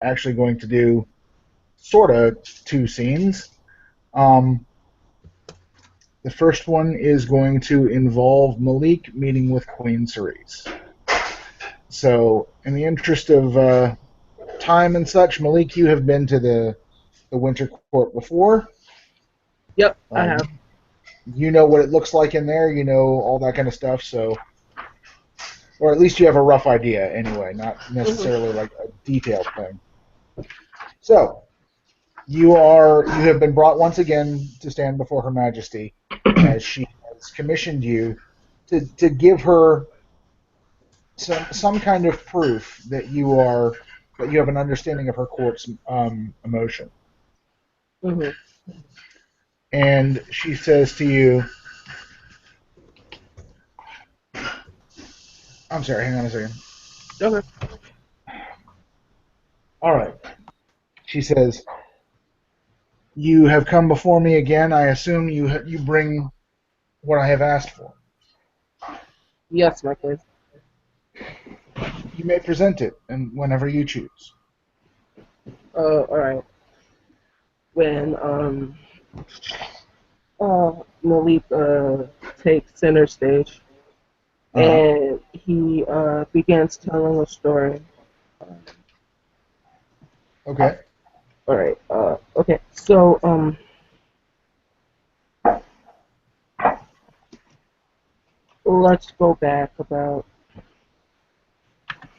actually going to do sort of two scenes. Um, the first one is going to involve Malik meeting with Queen Cerise. So, in the interest of time and such, Malik, you have been to the Winter Court before. Yep, I Uh, have. you know what it looks like in there. You know all that kind of stuff. So, or at least you have a rough idea, anyway, not Hmm. necessarily like a detailed thing. So, you have been brought once again to stand before Her Majesty, as she has commissioned you to give her some kind of proof that you have an understanding of her court's emotion. Hmm. And she says to you, "I'm sorry, hang on a second. Okay. All right." She says, "You have come before me again. I assume you bring what I have asked for. Yes, my queen. You may present it, and whenever you choose." All right. When Malik takes center stage Uh huh. and he begins telling a story. Um, Okay. all right. Okay. So let's go back about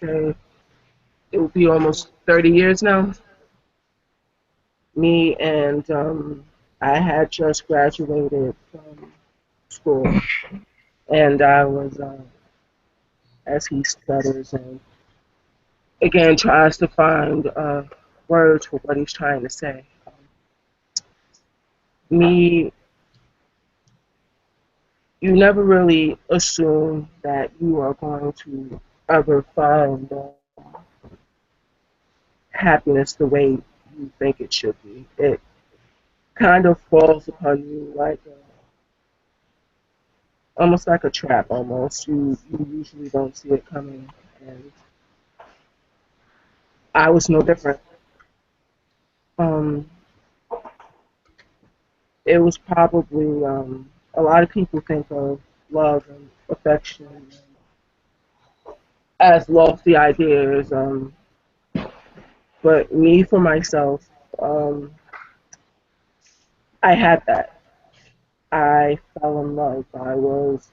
say it will be almost 30 years now. Me and I had just graduated from school, and I was as he stutters and again tries to find words for what he's trying to say. Me, you never really assume that you are going to ever find happiness the way you think it should be. It kind of falls upon you like almost like a trap. Almost you usually don't see it coming, and I was no different. Um, it was probably a lot of people think of love and affection as lofty ideas, but me for myself, um, I had that. I fell in love. I was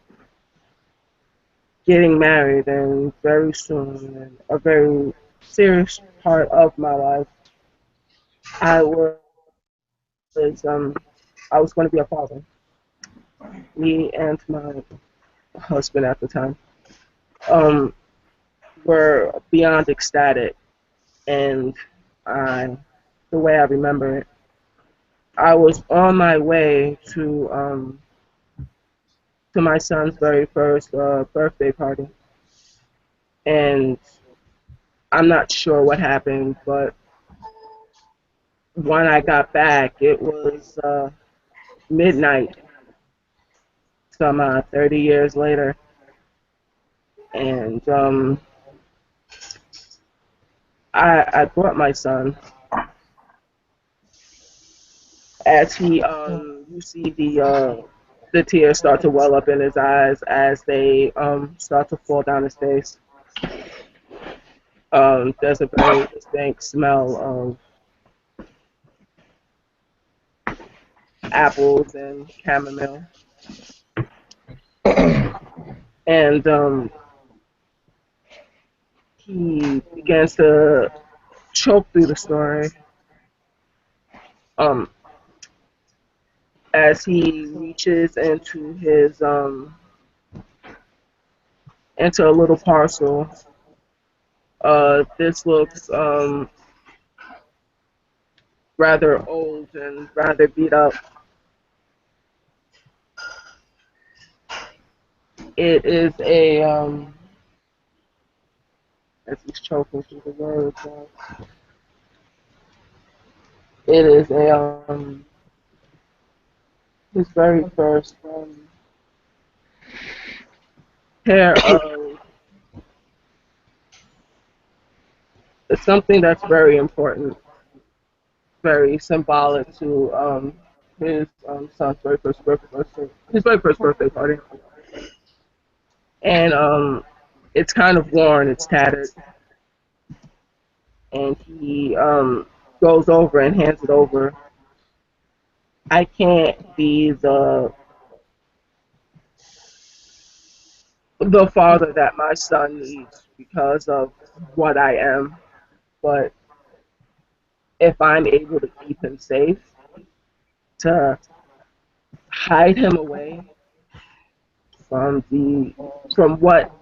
getting married, and very soon, in a very serious part of my life, I was I was going to be a father. Me and my husband at the time um, were beyond ecstatic, and I, the way I remember it, I was on my way to my son's very first birthday party, and I'm not sure what happened, but when I got back, it was midnight, some 30 years later, and I brought my son as he you see the tears start to well up in his eyes as they start to fall down his face. There's a very distinct smell of apples and chamomile, and he begins to choke through the story um, as he reaches into a little parcel. This looks rather old and rather beat up. It is a as he's choking through the words. It is a his very first pair of It's something that's very important, very symbolic to his son's his very first birthday party, and it's kind of worn, it's tattered, and he goes over and hands it over. I can't be the father that my son needs because of what I am, but if I'm able to keep him safe, to hide him away from the from what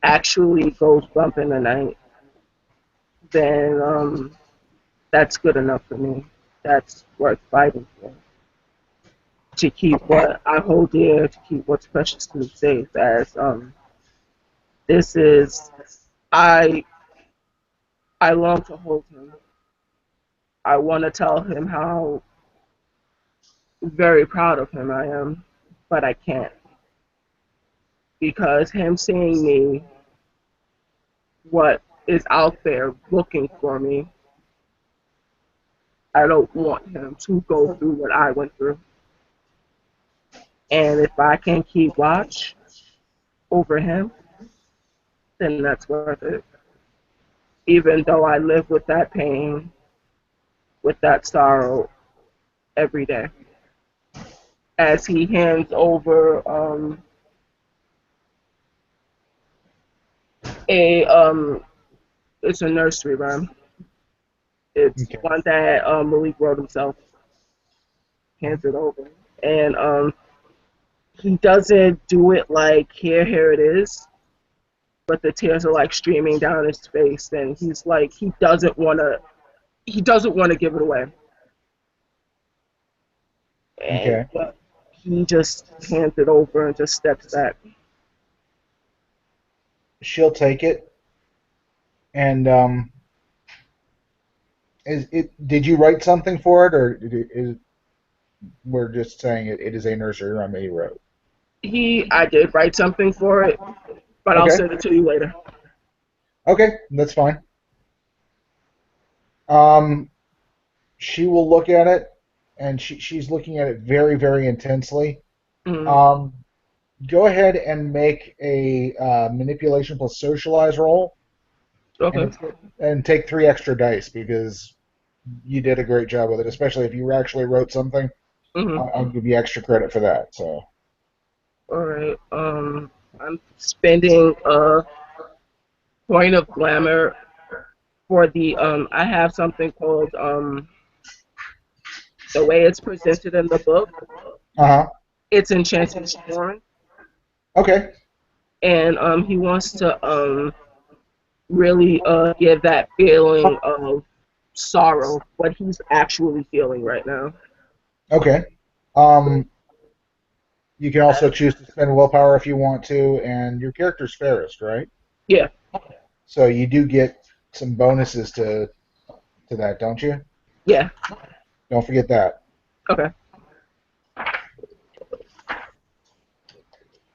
actually goes bump in the night, then that's good enough for me. That's worth fighting for. To keep what I hold dear, to keep what's precious to me safe. As this is, I I long to hold him. I want to tell him how very proud of him I am, but I can't because him seeing me, what is out there looking for me, I don't want him to go through what I went through. And if I can keep watch over him, then that's worth it. Even though I live with that pain, with that sorrow every day. As he hands over a it's a nursery rhyme. It's Okay. one that Malik wrote himself. Hands it over, and he doesn't do it like here it is, but the tears are like streaming down his face, and he's like he doesn't want to give it away, and Okay. but he just hands it over and just steps back. She'll take it. And is it? Did you write something for it, or we're just saying it is a nursery rhyme that he wrote? I did write something for it, but I'll Okay. send it to you later. Okay, that's fine. Um, she will look at it, and she's looking at it very, very intensely. Mm, Um, Go ahead and make a manipulation plus socialize roll, and okay. it's and take 3 extra dice because you did a great job with it. Especially if you actually wrote something, Mm-hmm. I'll give you extra credit for that. So All right. I'm spending a point of glamour for the I have something called the way it's presented in the book. uh-huh. It's enchanting scorn, Okay. and he wants to really give that feeling of sorrow, what he's actually feeling right now. Okay. Um, you can also choose to spend willpower if you want to, and your character's fairest, right? Yeah, So you do get some bonuses to that, don't you? yeah. Don't forget that. Okay.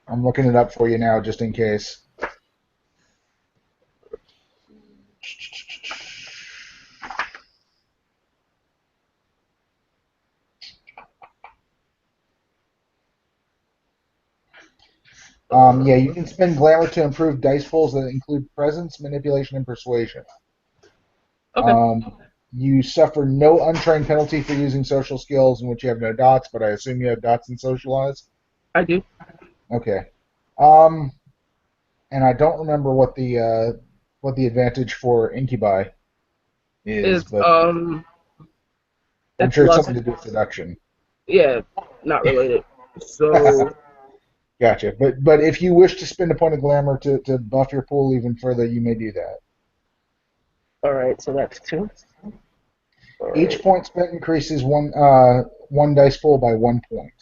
I'm looking it up for you now just in case. Yeah, you can spend glamour to improve dice pulls that include presence, manipulation, and persuasion. Okay. Um, you suffer no untrained penalty for using social skills in which you have no dots, but I assume you have dots in socialize. I do. Okay. Um, and I don't remember what the advantage for incubi is, It's but I'm it's sure it's lust. something to do with seduction. Yeah, not related. So Gotcha. But if you wish to spend a point of glamour to buff your pool even further, you may do that. all right. So that's two. All Each right. point spent increases one dice pool by 1 point.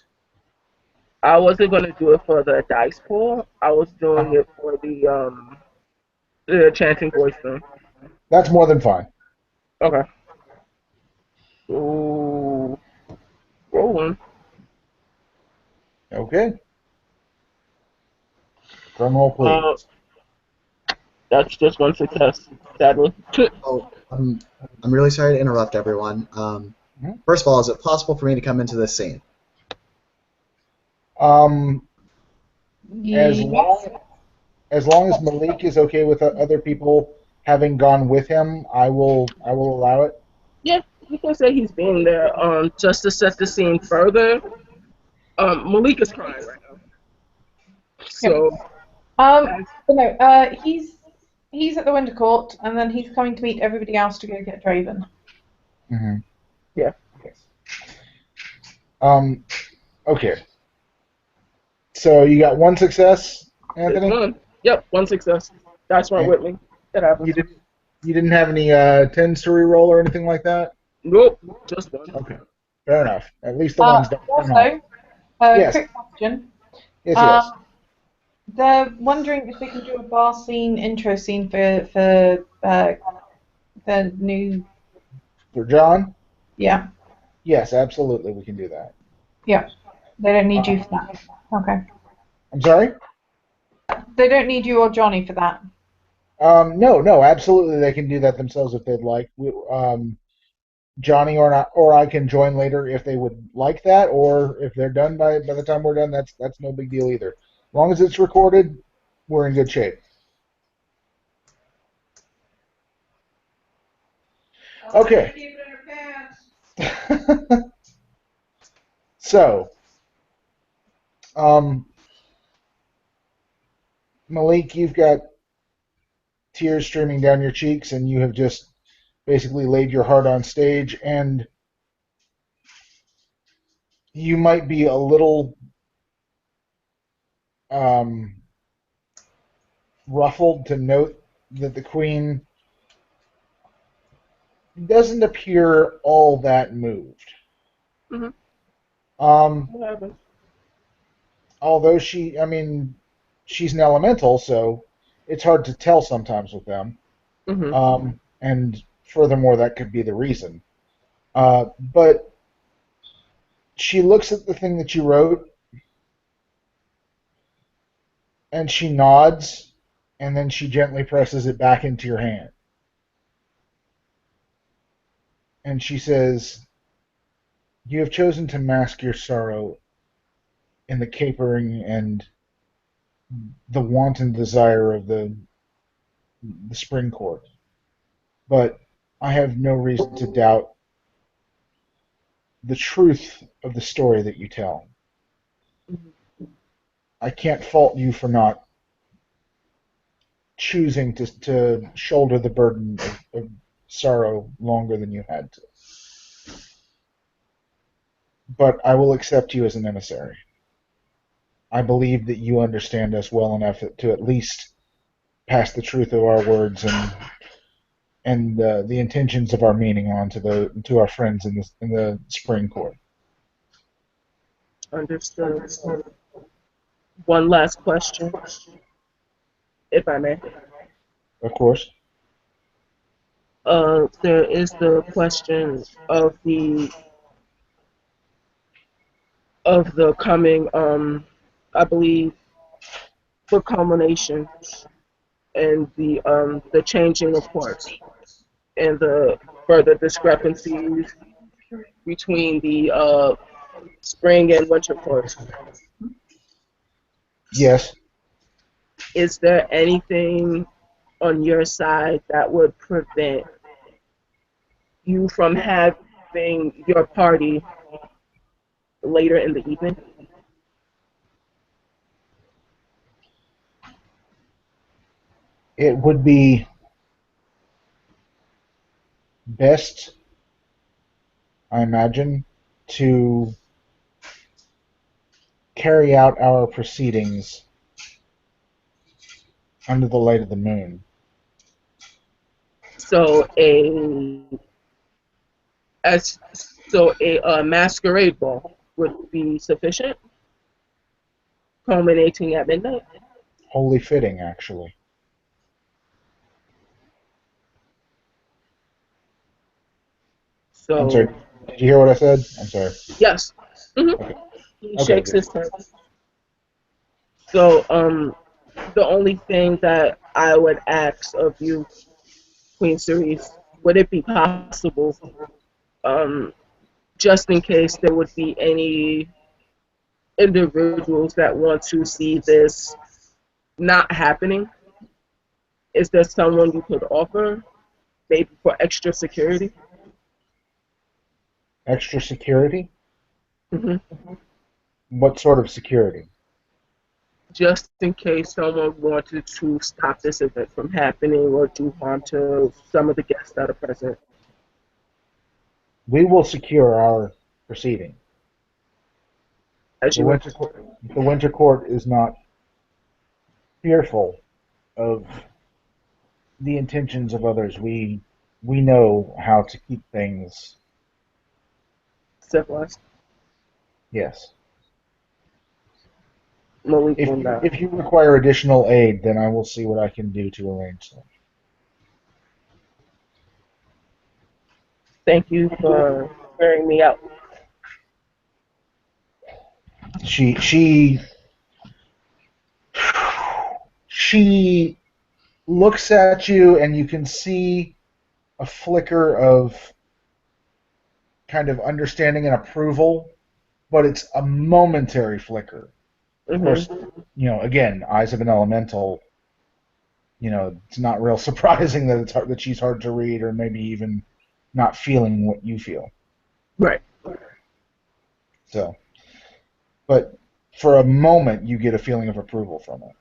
I wasn't gonna do it for the dice pool. I was doing it for the chanting voice thing. That's more than fine. Okay. Ooh, rolling. Okay. Drum roll, Uh, please. That's just one success, sadly. Oh, I'm really sorry to interrupt everyone. Mhm. First of all, is it possible for me to come into this scene? Um, as Yes. long as long as Malik is okay with other people having gone with him, I will allow it. Yeah, you can say he's being there. Just to set the scene further, Malik is crying right now. Yep. So, as But no, he's at the Winter Court, and then he's coming to meet everybody else to go get Draven. Hmm. yeah, Um, okay. So you got one success, it's Anthony, one. Yep, one success. That's went and with me. It you happens. didn't have any tens to reroll or anything like that. Nope, just one. Okay, fair enough. At least the ones don't count off. Also, Yes, quick question. yes, yes. Um, they're wondering if they can do a bar scene, intro scene for the new. For John, Yeah, yes, absolutely, we can do that. yeah. They don't need you Uh, for that. Okay. I'm sorry. They don't need you or Johnny for that. No, no, absolutely, they can do that themselves if they'd like. Johnny or not, or I can join later if they would like that, or if they're done by the time we're done, that's no big deal either. As long as it's recorded, we're in good shape. Okay. So, um, Malik, you've got tears streaming down your cheeks, and you have just basically laid your heart on stage, and you might be a little um, ruffled to note that the Queen doesn't appear all that moved. Mm-hmm. Um, It happens. although I mean, she's an elemental, so it's hard to tell sometimes with them. Mm-hmm. And furthermore, that could be the reason. But she looks at the thing that you wrote, and she nods, and then she gently presses it back into your hand. And she says, "You have chosen to mask your sorrow in the capering and the wanton desire of the spring court. But I have no reason to doubt the truth of the story that you tell. I can't fault you for not choosing to shoulder the burden of sorrow longer than you had to. But I will accept you as an emissary. I believe that you understand us well enough to at least pass the truth of our words and the intentions of our meaning on to our friends in the spring court." Understood. One last question, if I may. Of course. There is the question of the coming, I believe, the culmination and the changing of course and the further discrepancies between the spring and winter course. Yes. Is there anything on your side that would prevent you from having your party later in the evening? It would be best, I imagine, to carry out our proceedings under the light of the moon. So as a masquerade ball would be sufficient, culminating at midnight. Wholly fitting, actually. I'm sorry. So Did you hear what I said? I'm sorry. yes, Okay. he Okay. shakes Good. his head. So The only thing that I would ask of you, Queen Cerise, would it be possible, um, just in case there would be any individuals that want to see this not happening, is there someone you could offer, maybe for extra security? Extra security? Hmm. What sort of security? Just in case someone wanted to stop this event from happening or do harm to some of the guests that are present, We will secure our proceeding. as The you Winter Court, the Winter Court is not fearful of the intentions of others. We know how to keep things. civilized. Yes. Malik If will you not. if you require additional aid, then I will see what I can do to arrange them. Thank you for hearing me out. She she looks at you, and you can see a flicker of kind of understanding and approval, but it's a momentary flicker. Of Hmm. course, again, eyes of an elemental. It's not real surprising that that she's hard to read, or maybe even not feeling what you feel. Right. So, but for a moment, you get a feeling of approval from it.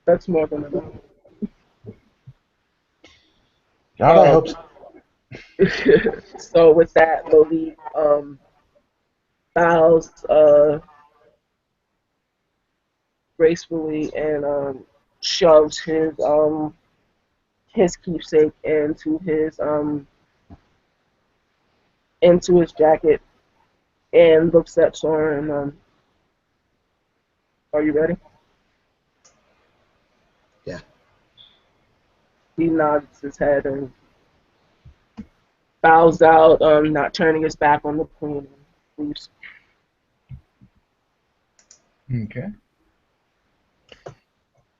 That's more than enough. God, I Um, hope so. so with that, Malik bows gracefully and shoves his keepsake into his jacket and looks at Soren. Are you ready? Yeah. He nods his head and bows out, not turning his back on the queen. Leaves. Okay.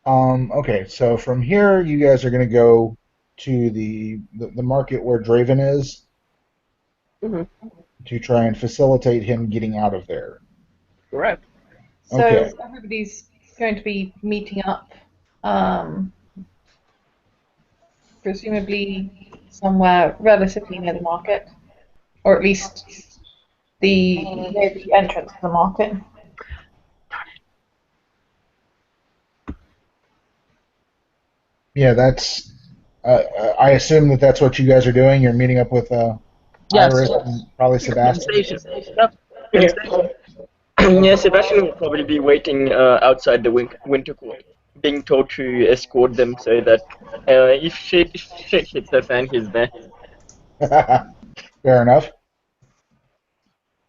Okay, so from here, you guys are going to go to the market where Draven is Hmm. to try and facilitate him getting out of there. Correct. Okay. So everybody's going to be meeting up, um, presumably somewhere relatively near the market, or at least near the entrance to the market. Yeah, I assume that that's what you guys are doing. You're meeting up with Yes. Iris and probably In the Sebastian. station. Yep. In the Yeah, station. yeah, Sebastian will probably be waiting outside the winter court, being told to escort them so that if shit hits the fan, he's there. Fair enough.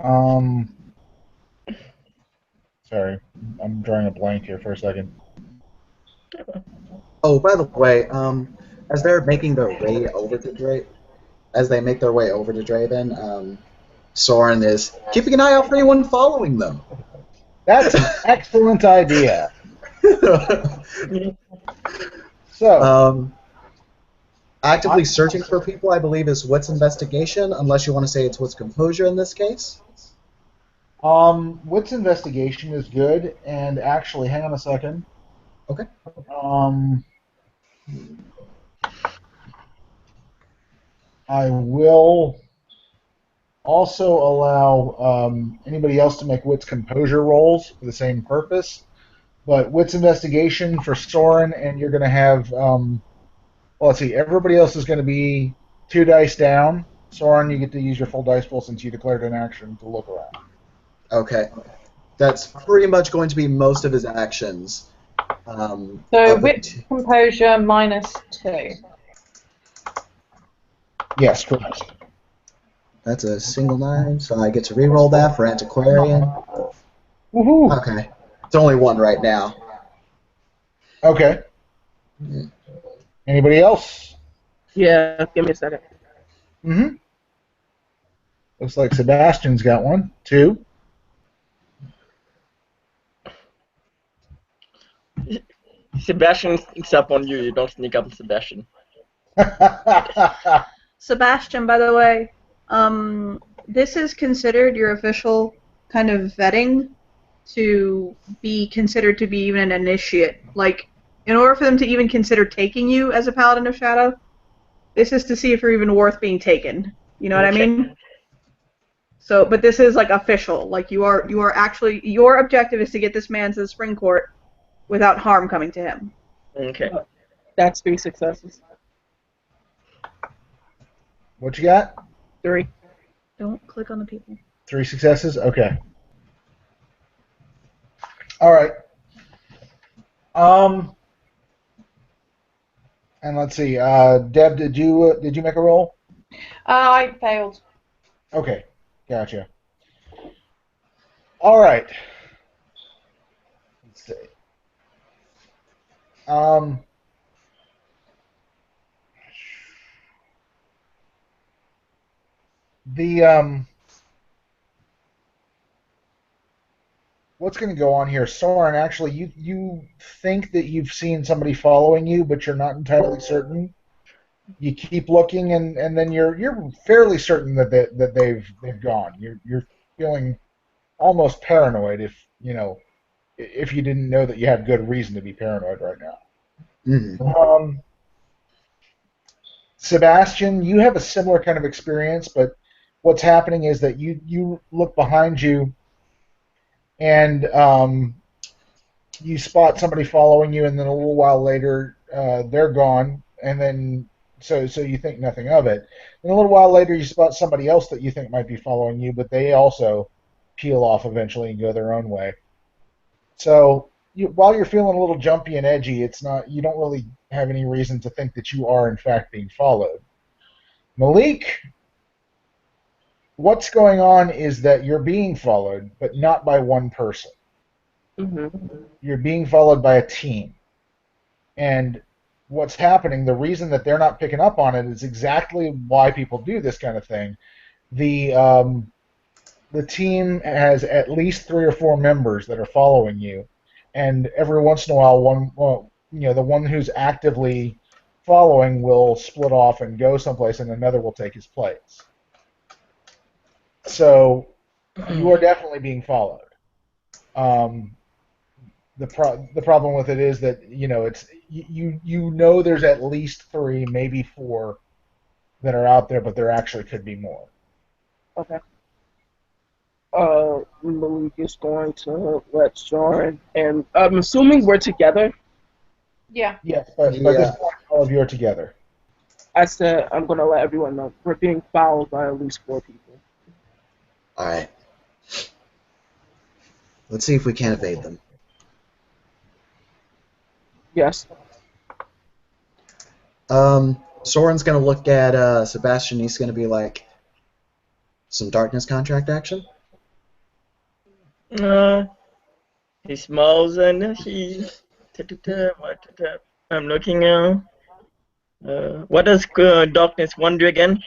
Um, Sorry, I'm drawing a blank here for a second. Oh, by the way, as they're making their way over to Dra as they make their way over to Draven, Soren is keeping an eye out for anyone following them. That's an excellent idea. So, um, I, actively searching for people, I believe, is what's investigation, unless you want to say it's what's composure in this case. Wits investigation is good, and actually, hang on a second. Okay. Um, I will also allow anybody else to make wits composure rolls for the same purpose. But wits investigation for Soren, and you're going to have well, let's see. Everybody else is going to be 2 dice down. Soren, you get to use your full dice pool since you declared an action to look around. Okay. That's pretty much going to be most of his actions. So Up wit composure -2. Yes, correct. That's a single 9, so I get to re-roll that for Antiquarian. Woohoo! Okay. It's only one right now. Okay. Anybody else? Yeah. Give me a second. Mm-hmm. Looks like Sebastian's got one. 2. Sebastian sneaks up on you. You don't sneak up on Sebastian. Sebastian, by the way, this is considered your official kind of vetting to be considered to be even an initiate. Like, in order for them to even consider taking you as a Paladin of Shadow, this is to see if you're even worth being taken. You know what I Okay. mean? So, but this is like official. Like you are actually your objective is to get this man to the Spring Court without harm coming to him. Okay. That's 3 successes. What you got? 3. Don't click on the people. 3 successes? Okay. All right. And let's see. Deb, did you make a roll? I failed. Okay, gotcha. All right. Let's see. The what's going to go on here, Soren? Actually, you think that you've seen somebody following you, but you're not entirely certain. You keep looking, and then you're fairly certain that they've gone. You're feeling almost paranoid if you didn't know that you had good reason to be paranoid right now. Mm-hmm. Sebastian, you have a similar kind of experience, but what's happening is that you look behind you and you spot somebody following you, and then a little while later they're gone, and then so you think nothing of it. And a little while later you spot somebody else that you think might be following you, but they also peel off eventually and go their own way. So while you're feeling a little jumpy and edgy, you don't really have any reason to think that you are in fact being followed. Malik, what's going on is that you're being followed, but not by one person. Mm-hmm. You're being followed by a team. And what's happening, the reason that they're not picking up on it is exactly why people do this kind of thing. The team has at least 3 or 4 members that are following you, and every once in a while, the one who's actively following will split off and go someplace, and another will take his place. So you are definitely being followed. The problem with it is that it's there's at least 3, maybe 4 that are out there, but there actually could be more. Okay. Malik is going to let Soren, and I'm assuming we're together. Yeah. Yes, but by this point, all of you are together. I said I'm going to let everyone know we're being followed by at least 4 people. All right. Let's see if we can evade them. Yes. Soren's going to look at Sebastian. He's going to be like, some darkness contract action? He smiles and I'm looking. What does Darkness 1 do again?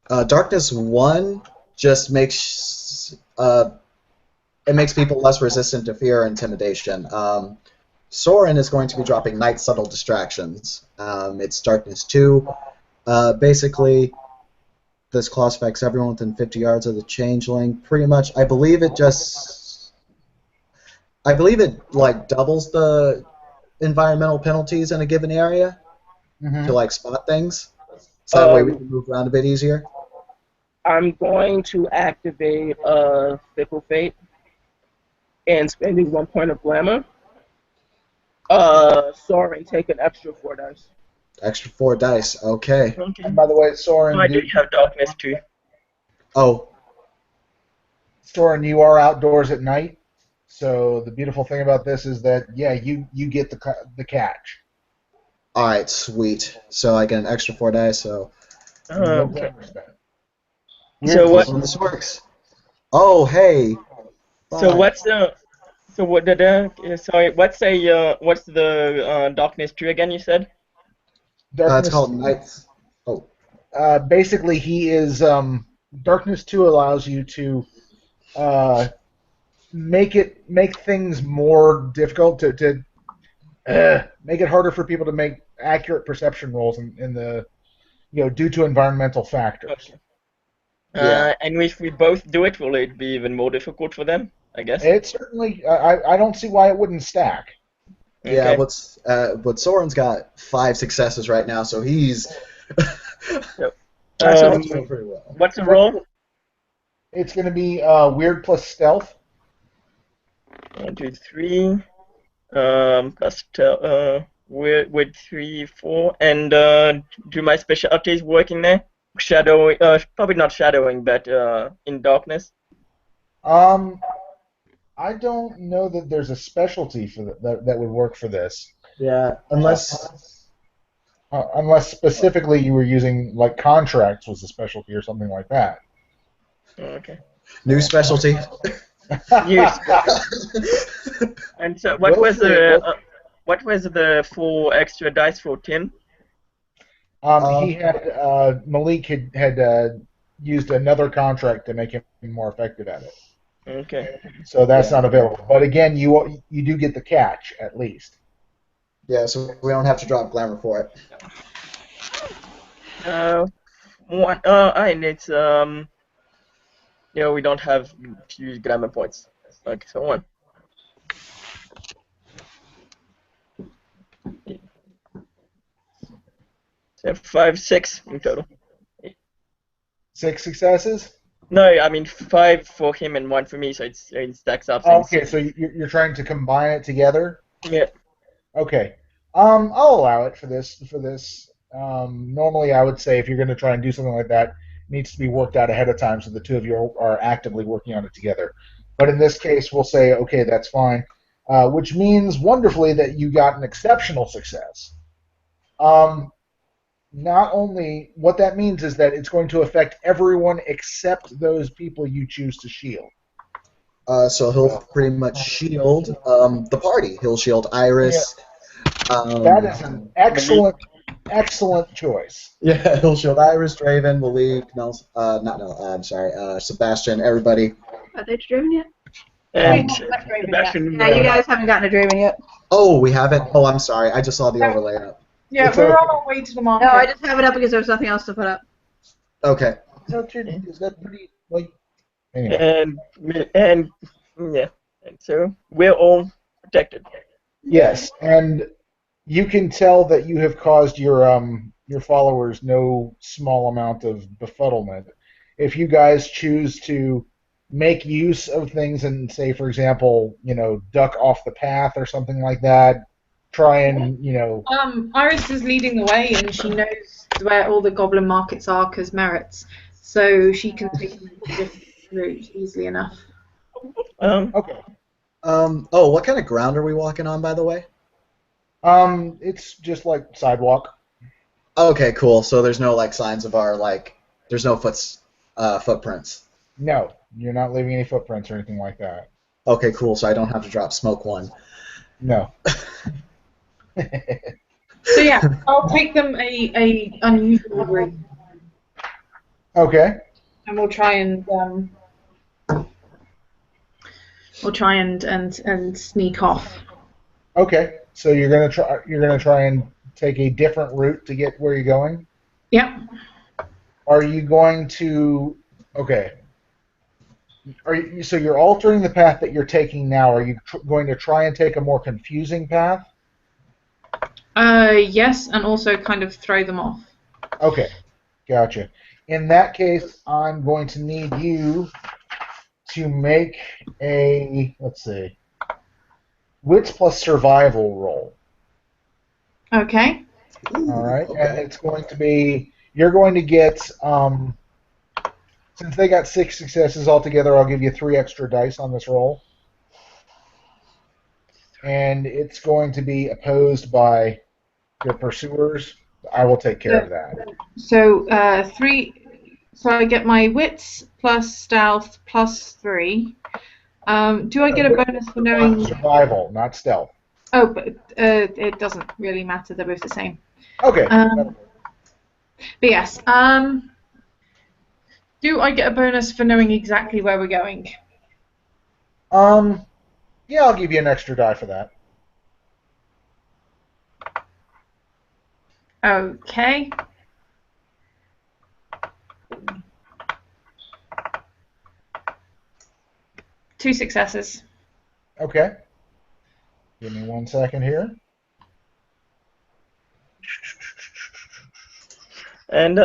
Darkness 1 just makes it makes people less resistant to fear or intimidation. Soren is going to be dropping Night Subtle Distractions. It's Darkness 2. Basically, this class affects everyone within 50 yards of the changeling. Pretty much, I believe it like doubles the environmental penalties in a given area to like spot things. So that way we can move around a bit easier. I'm going to activate Fickle Fate and spending 1 point of glamour. Soren, take an extra 4 dice. Extra 4 dice, okay. And by the way, Soren, I do have Darkness 2. Oh. Soren, you are outdoors at night, so the beautiful thing about this is that, yeah, you get the catch. Alright, sweet. So I get an extra 4 dice, so... Okay. So what this works? Oh, hey! So what's the... So what did sorry, what's the Darkness 2 again, you said? It's called Nights. Oh. Basically, he is... Darkness 2 allows you to make things more difficult to make it harder for people to make accurate perception rolls in the due to environmental factors. Okay. Yeah. And if we both do it, will it be even more difficult for them? I guess. It certainly, I don't see why it wouldn't stack. Yeah, Okay. but Soren's got 5 successes right now, so he's So, that's doing pretty well. what's the roll? It's going to be weird plus stealth. 1, 2, 3. Plus with 3, 4, and do my specialties working there? Shadowing, probably not shadowing, but in darkness. Um, I don't know that there's a specialty for that would work for this, Yeah, unless specifically you were using like contracts was a specialty or something like that. Okay. new specialty. Yes. And so, what was the 4 extra dice for Tim? He had Malik had used another contract to make him more effective at it, Okay. so that's Yeah. not available. But again, you do get the catch at least. Yeah, so we don't have to drop glamour for it. One. And it's we don't have to use grammar points. Okay, so 1. So 5, 6 in total. 6 successes. No, I mean 5 for him and 1 for me, so it stacks up. Oh, okay, so you're trying to combine it together. Yeah. Okay. I'll allow it for this. Normally, I would say if you're going to try and do something like that, it needs to be worked out ahead of time, so the two of you are actively working on it together. But in this case, we'll say, okay, that's fine, which means wonderfully that you got an exceptional success. Not only what that means is that it's going to affect everyone except those people you choose to shield. So he'll pretty much shield the party. He'll shield Iris. That is an excellent choice. Yeah, he'll shield Iris, Draven, Malik, I'm sorry, Sebastian, everybody. Are they driven yet? And Not Draven yet. Sebastian. Yeah, you guys haven't gotten to Draven yet. Oh, we haven't? Oh, I'm sorry. I just saw the overlay up. Yeah, It's we're okay. on our way to the market. No, I just have it up because there's nothing else to put up. Okay. Is that pretty like? Anyway. And yeah, and so we're all protected. Yes, and you can tell that you have caused your followers no small amount of befuddlement. If you guys choose to make use of things and say, for example, duck off the path or something like that, try and Iris is leading the way, and she knows where all the goblin markets are because merits, so she can take them a different route easily enough. okay. Oh, what kind of ground are we walking on, by the way? It's just like sidewalk. Okay, cool. So there's no signs of our there's no footprints. No, you're not leaving any footprints or anything like that. Okay, cool. So I don't have to drop smoke 1. No. So yeah, I'll take them a unusual route, Okay. and we'll try and sneak off. Okay. So you're gonna try and take a different route to get where you're going. Yep. Are you going to? Okay. So you're altering the path that you're taking now. Are you going to try and take a more confusing path? Yes, and also kind of throw them off. Okay. Gotcha. In that case, I'm going to need you to make a, let's see, wits plus survival roll. Okay. All right, Okay. and it's going to be, you're going to get, since they got 6 successes altogether, I'll give you 3 extra dice on this roll. And it's going to be opposed by your pursuers. I will take care of that. So 3. So I get my wits plus stealth plus 3. Do I get a bonus for knowing? Survival, not stealth. Oh, but it doesn't really matter. They're both the same. Okay. But yes. Do I get a bonus for knowing exactly where we're going? Yeah, I'll give you an extra die for that. Okay. Two successes. Okay. Give me 1 second here. And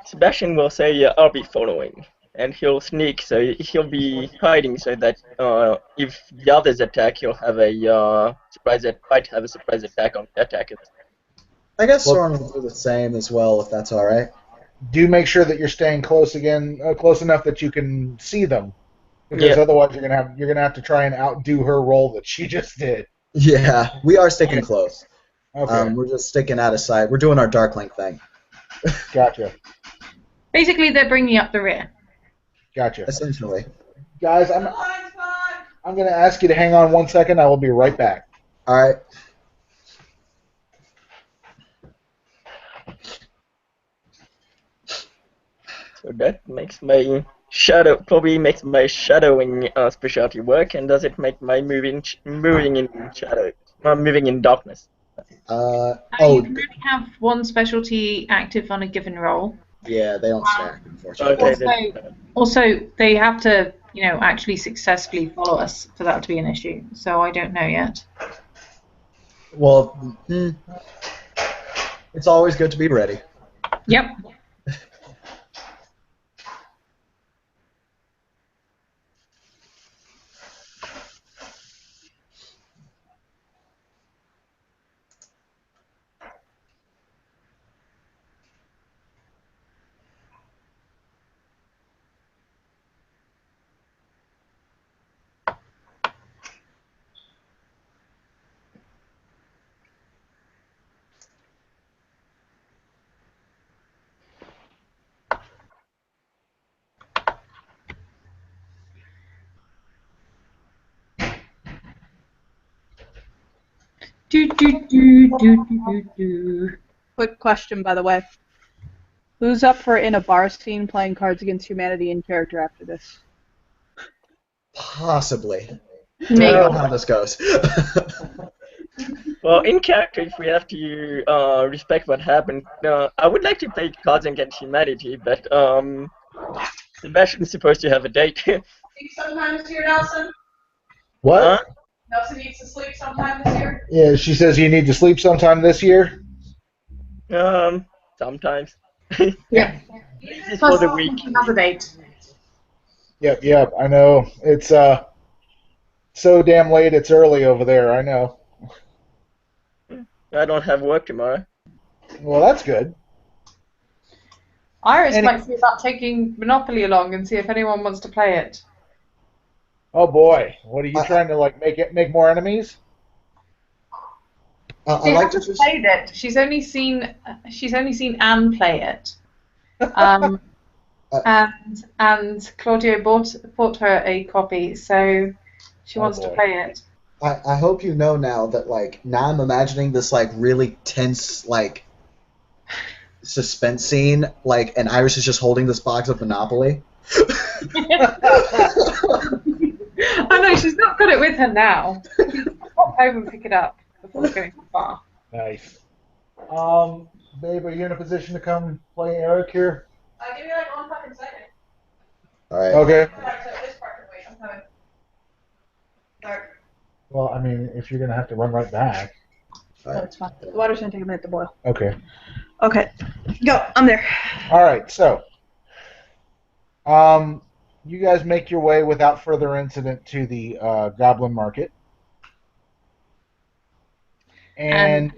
Sebastian will say, "I'll be following," and he'll sneak, so he'll be hiding, so that if the others attack, he'll have a might have a surprise attack on the attackers. I guess Well- Soren will do the same as well, if that's all right. Do make sure that you're staying close close enough that you can see them, because Yeah. otherwise you're gonna have to try and outdo her roll that she just did. Yeah, we are sticking close. Okay, We're just sticking out of sight. We're doing our Darklink thing, gotcha. Basically, they're bringing up the rear. Gotcha. essentially. Guys, I'm gonna ask you to hang on 1 second. I will be right back. All right. So that makes my probably makes my shadowing specialty work, and does it make my moving in shadow, moving in darkness? You Oh, can only have one specialty active on a given roll. yeah, they don't stack, unfortunately. Okay. Also, they have to, actually successfully follow us for that to be an issue. So I don't know yet. Well, it's always good to be ready. Yep. Do. Quick question, by the way. Who's up for in a bar scene playing Cards Against Humanity in character after this? Possibly. I Me. don't know how this goes. Well, in character, if we have to respect what happened, I would like to play Cards Against Humanity, but Sebastian's supposed to have a date. Sleep sometime this year, Nelson? What? Huh? Nelson needs to sleep sometime this year? Yeah, she says you need to sleep sometime this year. Sometimes. Yeah. This is for the week. Another date. Yep. I know. It's so damn late. It's early over there. I know. I don't have work tomorrow. Well, that's good. Iris Any- might see about taking Monopoly along and see if anyone wants to play it. Oh boy, what are you trying to make more enemies? She I like to hasn't just. played it. She's only seen Anne play it. And Claudio bought her a copy, so she wants to boy. play it. I hope you know now that now I'm imagining this really tense suspense scene and Iris is just holding this box of Monopoly. I know she's not got it with her now. Pop home and pick it up before going too far. Nice. Babe, are you in a position to come play Eric here? Give me like 1 fucking second. All right. Okay. This part can wait. I'm coming. Sorry. Well, I mean, if you're gonna have to run right back. All No, right. it's fine. The water's gonna take a minute to boil. Okay. Okay. Go. I'm there. All right. So, you guys make your way without further incident to the Goblin Market. And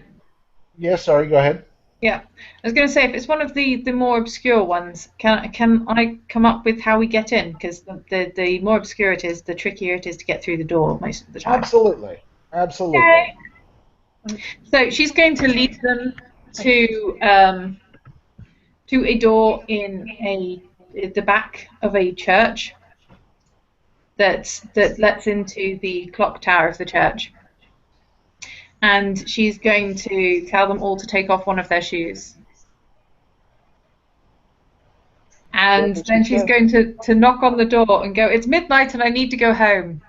yeah, sorry. Go ahead. Yeah, I was going to say if it's one of the more obscure ones, can I come up with how we get in? Because the more obscure it is, the trickier it is to get through the door most of the time. Absolutely. Okay. So she's going to lead them to a door in the back of a church that lets into the clock tower of the church. And she's going to tell them all to take off one of their shoes. And then she's going to knock on the door and go, "It's midnight and I need to go home."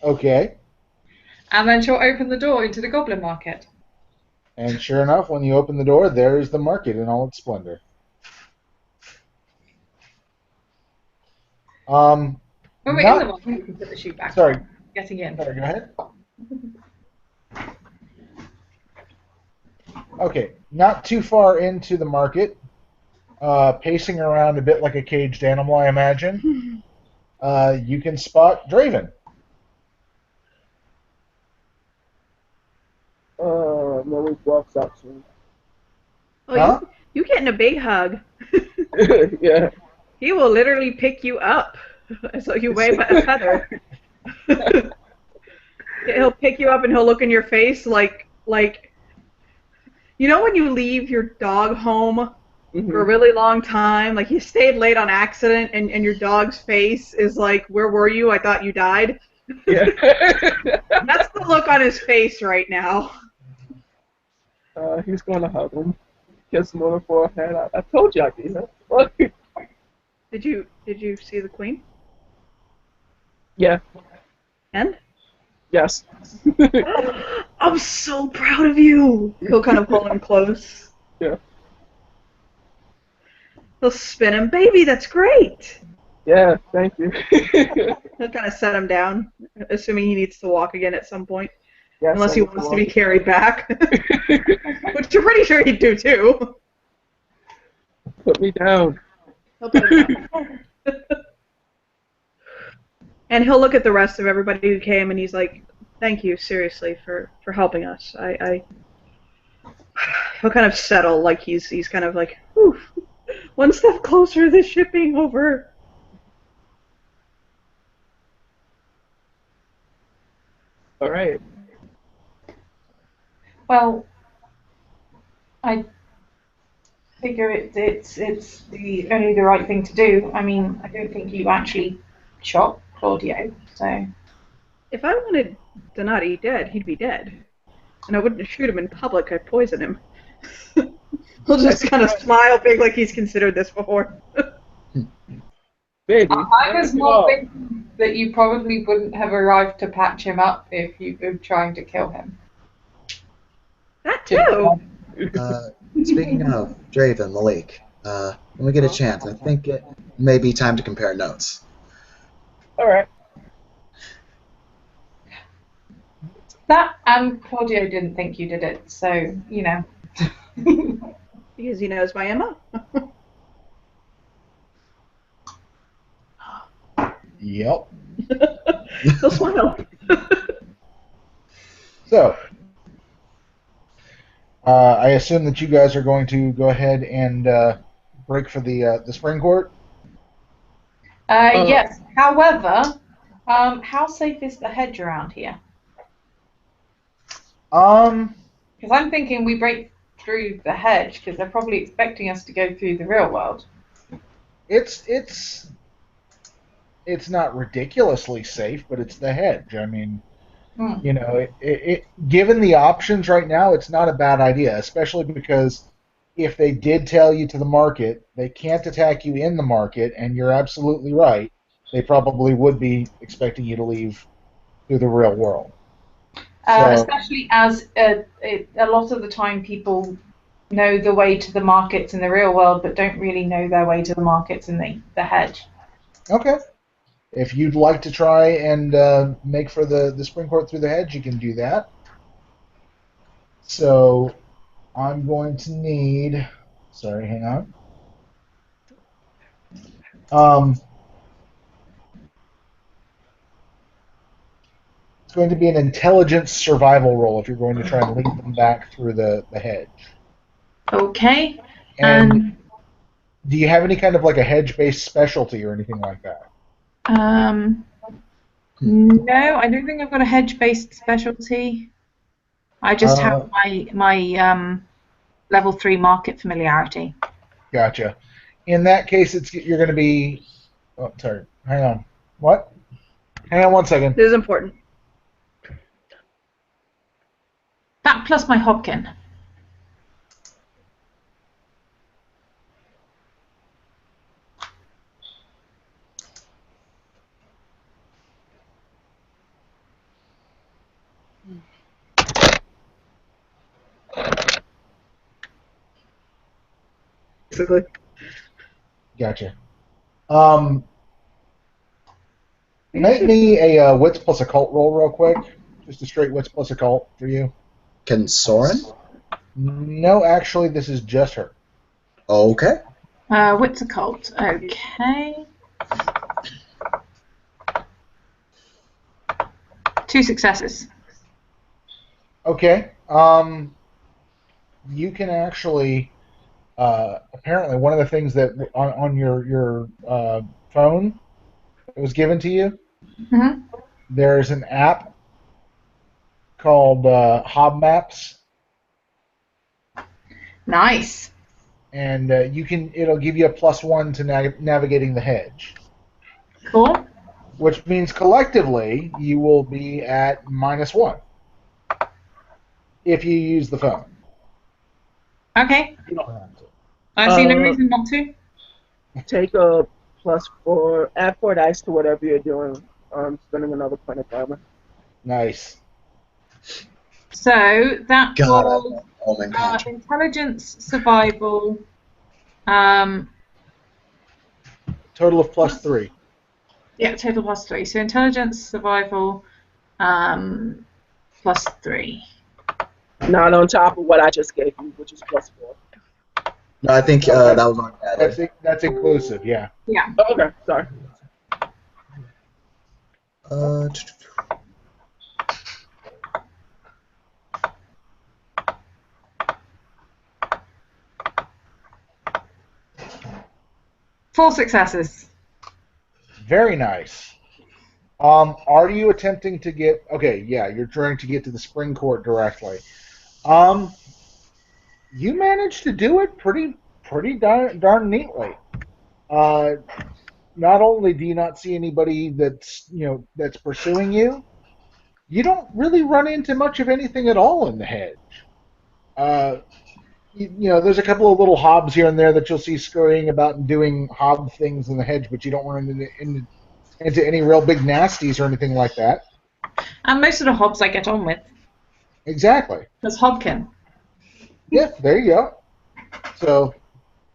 Okay. And then she'll open the door into the goblin market. And sure enough, when you open the door, there's the market in all its splendor. When we're in the Not. market, we can put the shoe back Sorry. on. Getting in. Sorry, go ahead. Okay, not too far into the market, pacing around a bit like a caged animal, I imagine, you can spot Draven. Malik walks up to him. Oh, Huh? you getting a big hug. Yeah. He will literally pick you up. So you weigh a feather. He'll pick you up and he'll look in your face like you know when you leave your dog home for a really long time, like you stayed late on accident and your dog's face is like, where were you? I thought you died. Yeah. That's the look on his face right now. He's gonna hug him. Kiss him on the forehead. I told you I'd be here. Did you see the queen? Yeah. And? Yes. I'm so proud of you. He'll kind of pull him close. Yeah. He'll spin him. Baby, that's great. Yeah, thank you. He'll kind of set him down, assuming he needs to walk again at some point. Yes, Unless he wants to be carried back. Which you're pretty sure he'd do too. Put me down. He'll put him down. And he'll look at the rest of everybody who came and he's like, thank you, seriously, for helping us. He'll kind of settle, like he's kind of like, whew, one step closer to the ship being over. All right. Well, I figure it's only the right thing to do. I mean, I don't think you actually shot Claudio, so. If I wanted Donati dead, he'd be dead. And I wouldn't shoot him in public, I'd poison him. He'll just kind of smile big like he's considered this before. Baby. I was more thinking that you probably wouldn't have arrived to patch him up if you were trying to kill him. That too. Speaking of Draven, Malik, when we get a chance, I think it may be time to compare notes. All right. That and Claudio didn't think you did it, so, you know. Because he knows my MO. Yep. He'll smile. So, I assume that you guys are going to go ahead and break for the spring court. Yes. However, how safe is the hedge around here? Because I'm thinking we break through the hedge because they're probably expecting us to go through the real world. It's not ridiculously safe, but it's the hedge. I mean, you know, given the options right now, it's not a bad idea, especially because if they did tell you to the market, they can't attack you in the market, and you're absolutely right. They probably would be expecting you to leave through the real world. Especially as a lot of the time people know the way to the markets in the real world but don't really know their way to the markets in the hedge. Okay. If you'd like to try and make for the spring court through the hedge, you can do that. So I'm going to need... Sorry, hang on. It's going to be an intelligence survival roll if you're going to try and lead them back through the hedge. Okay. And do you have any kind of like a hedge-based specialty or anything like that? No, I don't think I've got a hedge-based specialty. I just have my level 3 market familiarity. Gotcha. In that case, you're going to be... Oh, sorry. Hang on. What? Hang on one second. This is important. That plus my Hobkin. basically. Gotcha. Make me a wits plus occult roll real quick. Just a straight wits plus occult for you. Can Soren? No, actually, this is just her. Okay. Wits occult. Okay. 2 successes. Okay. You can actually apparently one of the things that on your phone that was given to you, Mm-hmm. there's an app called Hob Maps, Nice. and it'll give you a +1 to navigating the hedge, Cool. which means collectively you will be at -1 if you use the phone. Okay. You don't have to. I see no reason not to. Take a +4, add 4 dice to whatever you're doing. Spending another point of armor. Nice. So that God, I was love Omen Contra. intelligence, survival. Um, Total of +3. yeah, total +3. So intelligence, survival, +3. Not on top of what I just gave you, which is +4. No, I think that was on added. That's inclusive, yeah. Yeah. Oh, okay, sorry. Uh, Four successes. Very nice. Are you attempting to get? Okay, yeah, you're trying to get to the spring court directly. You managed to do it pretty darn neatly. Not only do you not see anybody that's pursuing you, you don't really run into much of anything at all in the hedge. There's a couple of little hobs here and there that you'll see scurrying about and doing hob things in the hedge, but you don't run into any real big nasties or anything like that. And most of the hobs I get on with. Exactly. There's Hobkin. Yeah, there you go. So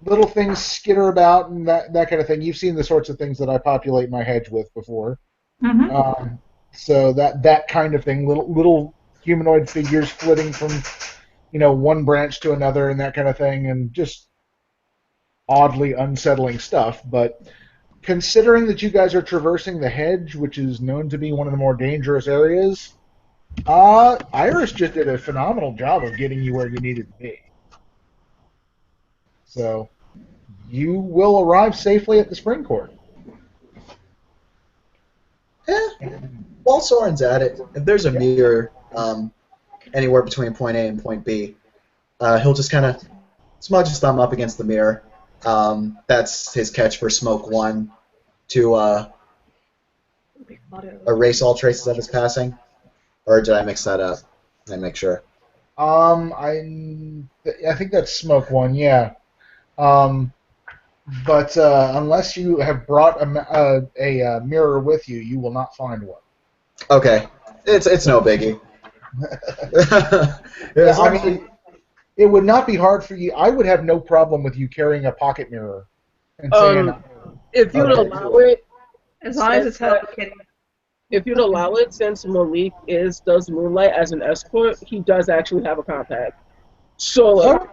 little things skitter about and that kind of thing. You've seen the sorts of things that I populate my hedge with before. Mm-hmm. So that kind of thing, little humanoid figures flitting from one branch to another and that kind of thing, and just oddly unsettling stuff. But considering that you guys are traversing the hedge, which is known to be one of the more dangerous areas, Iris just did a phenomenal job of getting you where you needed to be. So you will arrive safely at the spring court. While Soren's at it, if there's a mirror anywhere between point A and point B, he'll just kind of smudge his thumb up against the mirror. That's his catch for Smoke 1 to erase all traces of his passing. Or did I mix that up? Let me make sure. I think that's Smoke 1, yeah. But unless you have brought a mirror with you, you will not find one. Okay, it's no biggie. Yeah, I mean, it would not be hard for you. I would have no problem with you carrying a pocket mirror and saying, If you'd Okay. allow it, As long as it's Hellkin. if you'd allow it, since Malik does Moonlight as an escort, he does actually have a compact. So, like,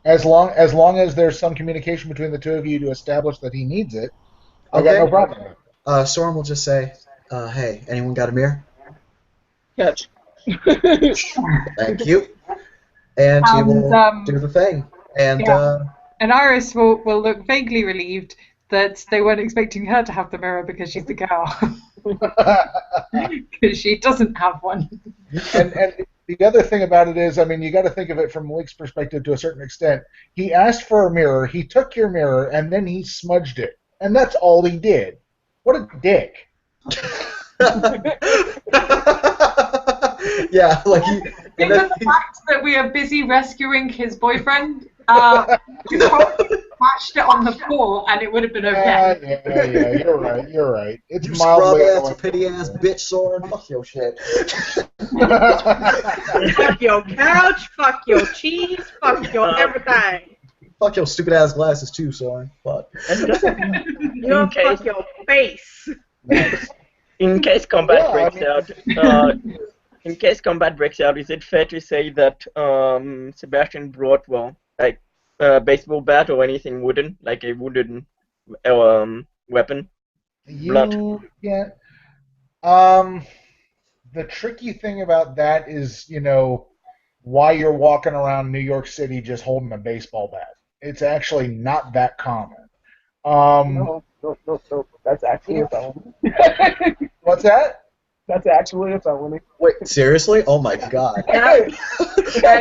as long as there's some communication between the two of you to establish that he needs it, I got Okay. no problem with it. Soren will just say, "Hey, anyone got a mirror?" catch. Thank you. And he will do the thing. And Yeah. And Iris will look vaguely relieved that they weren't expecting her to have the mirror because she's the girl. Because she doesn't have one. And the other thing about it is, I mean, you got to think of it from Malik's perspective to a certain extent. He asked for a mirror, he took your mirror, and then he smudged it. And that's all he did. What a dick. yeah, like he. Given the fact that we are busy rescuing his boyfriend, you probably smashed it on the floor and it would have been okay. Yeah, you're right. It's You mildly scrub ass, annoying. pity ass bitch, Soren. Fuck your shit. Fuck your couch, fuck your cheese, fuck your everything. Fuck your stupid ass glasses too, Soren. Fuck. And just You'll case- fuck your face. Nice. in case combat Yeah, I breaks mean- out, in case combat breaks out, is it fair to say that Sebastian brought like a baseball bat or anything wooden, like a wooden weapon? Blunt. You can't. The tricky thing about that is, why you're walking around New York City just holding a baseball bat. It's actually not that common. No. That's actually a felony. What's that? That's actually a felony. Wait, seriously? Oh my god. That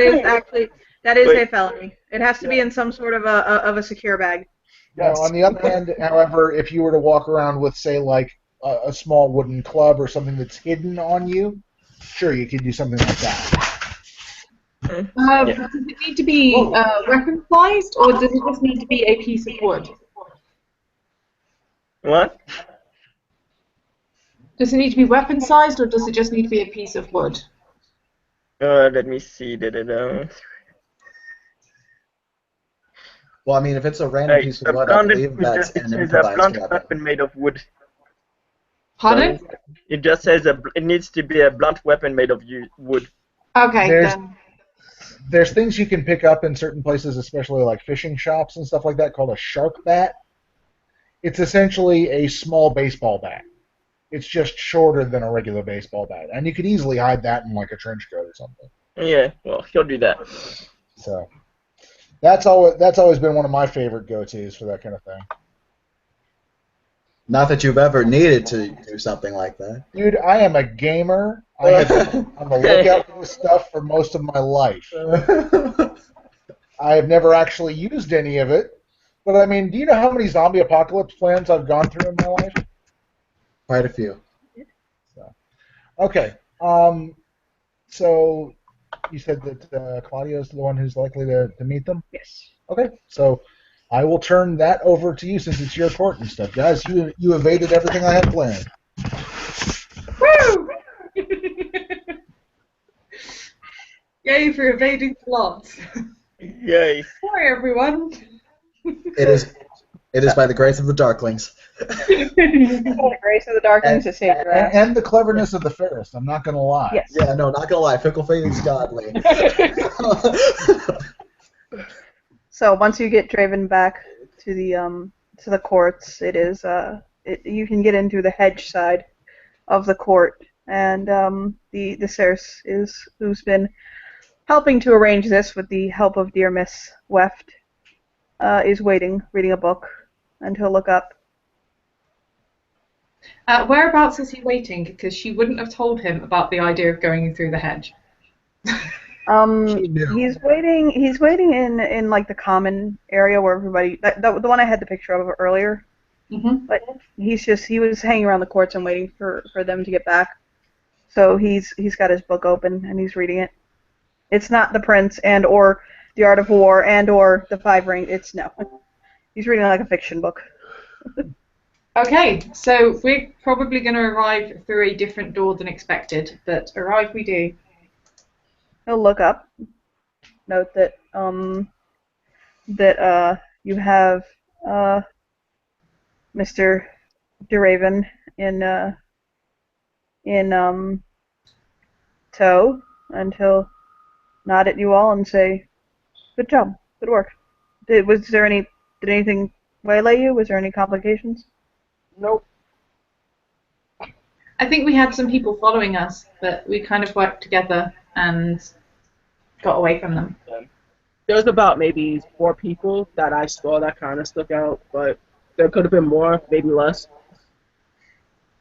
is actually a Wait. felony. It has to be in some sort of a secure bag. Now, on the other hand, however, if you were to walk around with, say, like a small wooden club or something that's hidden on you, sure, you could do something like that. Yeah. Does it need to be weapon-sized, or does it just need to be a piece of wood? What? Does it need to be weapon-sized, or does it just need to be a piece of wood? Let me see. Well, I mean, if it's a random piece of wood, I believe that's it an says a improvised blunt weapon. weapon made of wood. Pardon? It just says it needs to be a blunt weapon made of wood. Okay, There's- then. There's things you can pick up in certain places, especially like fishing shops and stuff like that, called a shark bat. It's essentially a small baseball bat. It's just shorter than a regular baseball bat, and you could easily hide that in like a trench coat or something. Yeah, well, he'll do that. So that's always been one of my favorite go-tos for that kind of thing. Not that you've ever needed to do something like that. Dude, I am a gamer. I have been on the lookout for this stuff for most of my life. I have never actually used any of it, but I mean, do you know how many zombie apocalypse plans I've gone through in my life? Quite a few. Okay. So you said that Claudio's the one who's likely to meet them? Yes. Okay. So I will turn that over to you since it's your court and stuff. Guys, you evaded everything I had planned. Woo! Yay for evading plots. Yay. Sorry, everyone. It is by the grace of the Darklings. The grace of the darkness is saved your ass. And the cleverness of the fairest, I'm not going to lie. Yes. Yeah, no, not gonna lie, fickle fate is godly. So once you get Draven back to the courts, it is you can get in through the hedge side of the court, and the Circe who's been helping to arrange this with the help of dear Miss Weft, is waiting, reading a book, and he'll look up. Whereabouts is he waiting? Because she wouldn't have told him about the idea of going through the hedge. She knew. He's waiting in like the common area where everybody the one I had the picture of earlier. Mm-hmm. But he was hanging around the courts and waiting for them to get back. So he's got his book open and he's reading it. It's not The Prince and or The Art of War and or The Five Rings. He's reading like a fiction book. Okay, so we're probably going to arrive through a different door than expected, but arrive we do. He'll look up. Note that you have Mr. DeRaven in tow, and he'll nod at you all and say, "Good job, good work." Did anything waylay you? Was there any complications? Nope. I think we had some people following us, but we kind of worked together and got away from them. There was about maybe 4 people that I saw that kind of stuck out, but there could have been more, maybe less.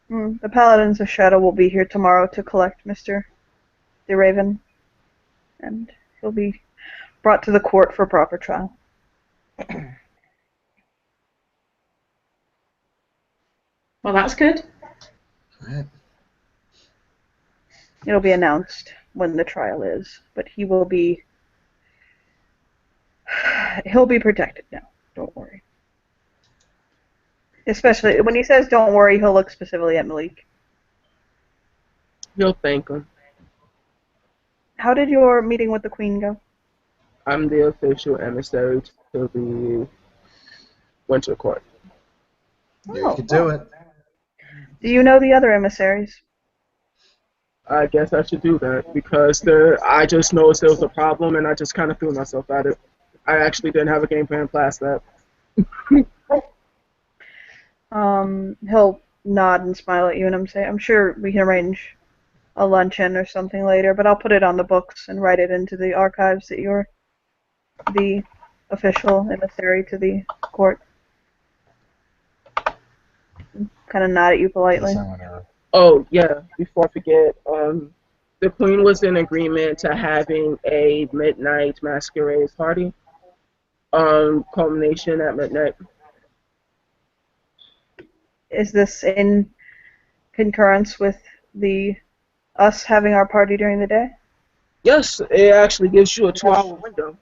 The Paladins of Shadow will be here tomorrow to collect Mr. DeRaven, and he'll be brought to the court for proper trial. Well, that's good. Alright. It'll be announced when the trial is, but he'll be protected now. Don't worry. Especially when he says "don't worry," he'll look specifically at Malik. You'll thank him. How did your meeting with the Queen go? I'm the official emissary to the Winter Court. You Oh, could do it. do you know the other emissaries? I guess I should do that because I just noticed there was a problem and I just kind of threw myself at it. I actually didn't have a game plan past that. He'll nod and smile at you, and I'm sure we can arrange a luncheon or something later, but I'll put it on the books and write it into the archives that you're the official emissary to the court. Kind of nod at you It's a politely. silent error. Oh yeah, before I forget, the Queen was in agreement to having a midnight masquerade party. Culmination at midnight. Is this in concurrence with the us having our party during the day? Yes, it actually gives you a 2-hour window.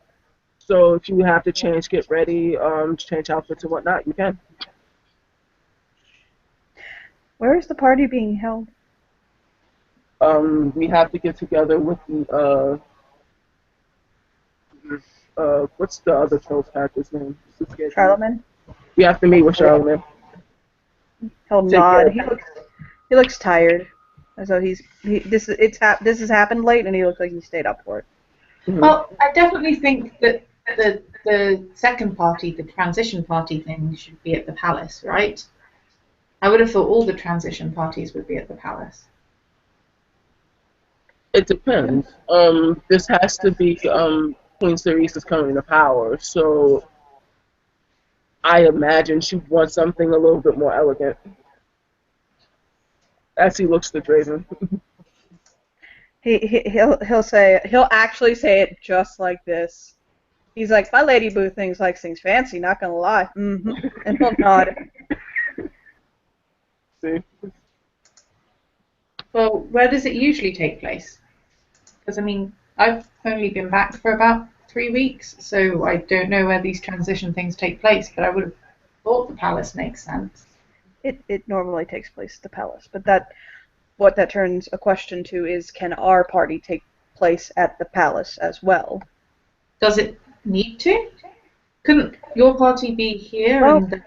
So if you have to change, get ready, change outfits and whatnot, you can. Where is the party being held? We have to get together with the what's the other troll character's name? Charlemagne? We have to meet with Charlemagne. He'll Take care. nod. He looks tired, as though this has happened late, and he looks like he stayed up for it. Mhm. Well, I definitely think that the second party, the transition party thing, should be at the palace, right? I would have thought all the transition parties would be at the palace. It depends. This has to be Queen Ceresa's coming to power, so I imagine she wants something a little bit more elegant. As he looks to Draven. He'll actually say it just like this. He's like, my Lady Boo likes things fancy, not gonna lie. And he'll nod. See? Well, where does it usually take place? Because, I mean, I've only been back for about 3 weeks, so I don't know where these transition things take place, but I would have thought the palace makes sense. It normally takes place at the palace, but what that turns a question to is, can our party take place at the palace as well? Does it need to? Couldn't your party be here? Well, And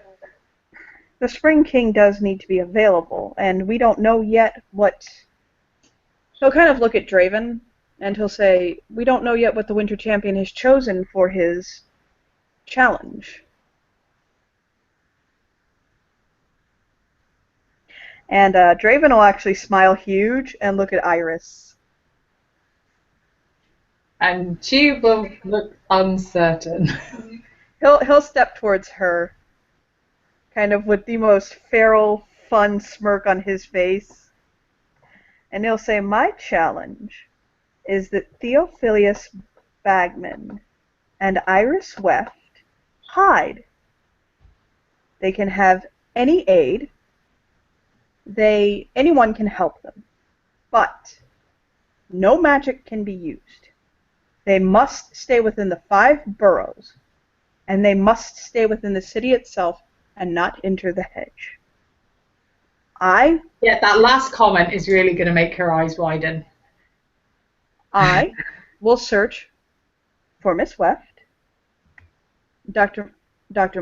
the Spring King does need to be available, and we don't know yet what... He'll kind of look at Draven, and he'll say, we don't know yet what the Winter Champion has chosen for his challenge. And Draven will actually smile huge and look at Iris. and she will look uncertain. He'll step towards her, kind of with the most feral, fun smirk on his face, and he'll say, my challenge is that Theophilus Bagman and Iris Weft hide. They can have any aid. Anyone can help them, but no magic can be used. They must stay within the 5 boroughs, and they must stay within the city itself and not enter the hedge. Yeah, that last comment is really going to make her eyes widen. I will search for Miss Weft. Dr.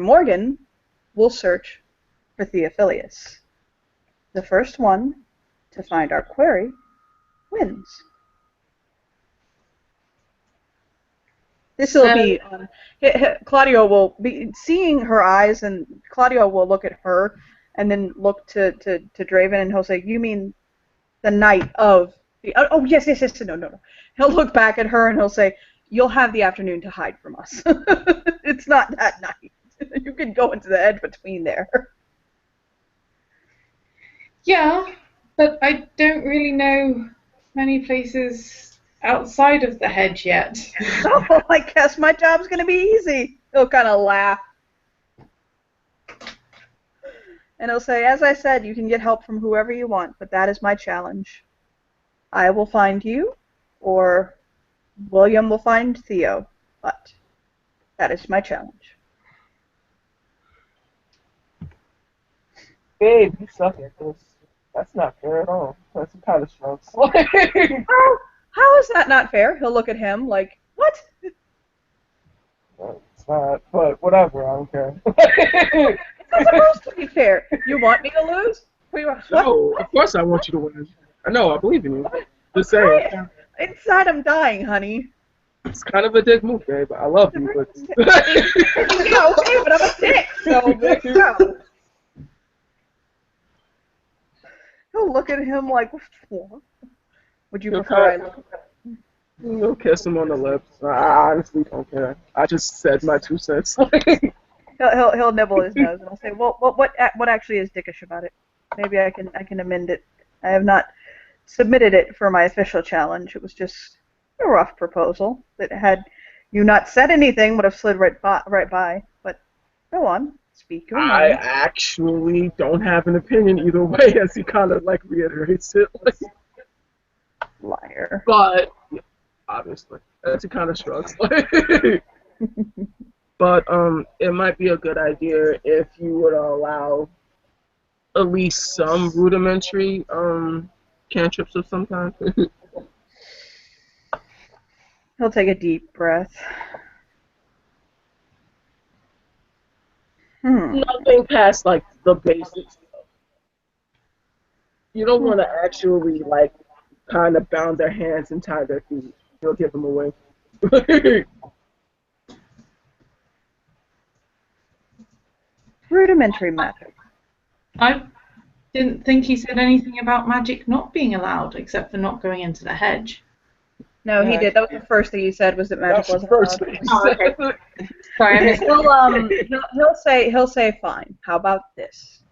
Morgan will search for Theophilus. The first one to find our query wins. This will be Claudio will be seeing her eyes, and Claudio will look at her and then look to Draven, and he'll say, you mean the night of the... Oh, yes, no. He'll look back at her and he'll say, you'll have the afternoon to hide from us. It's not that night. You can go into the hedge between there. Yeah, but I don't really know many places outside of the hedge yet. Oh, I guess my job's going to be easy. He'll kind of laugh. And he'll say, as I said, you can get help from whoever you want, but that is my challenge. I will find you, or William will find Theo, but that is my challenge. Babe, you suck at this. That's not fair at all. That's kind of strokes. How is that not fair? He'll look at him like, what? But whatever, I don't care. It's not supposed to be fair. You want me to lose? What? No, of course I want you to win. I know, I believe in you. Just saying, Inside, I'm dying, honey. it's kind of a dick move, babe. I love you, but Yeah, okay, but I'm a dick, so there you go. He'll look at him like, what? Would you He'll prefer I kinda- look? you'll kiss him on the lips. I honestly don't care. I just said my 2 cents. He'll nibble his nose, and I'll say, well, what actually is dickish about it? Maybe I can amend it. I have not submitted it for my official challenge. It was just a rough proposal that had you not said anything would have slid right by. But go on, speak your I mind. actually don't have an opinion either way, as he kind of like reiterates it. Like, Liar. but obviously, as he kind of shrugs. But it might be a good idea if you would allow at least some rudimentary cantrips of some kind. He'll take a deep breath. Nothing past like the basics. You don't want to actually like kind of bound their hands and tie their feet. You'll give them away. Rudimentary magic. I didn't think he said anything about magic not being allowed, except for not going into the hedge. No, he did. That was the first thing he said was that magic That's the wasn't first allowed. thing. Oh, okay. Sorry, I missed that. He'll say fine. How about this?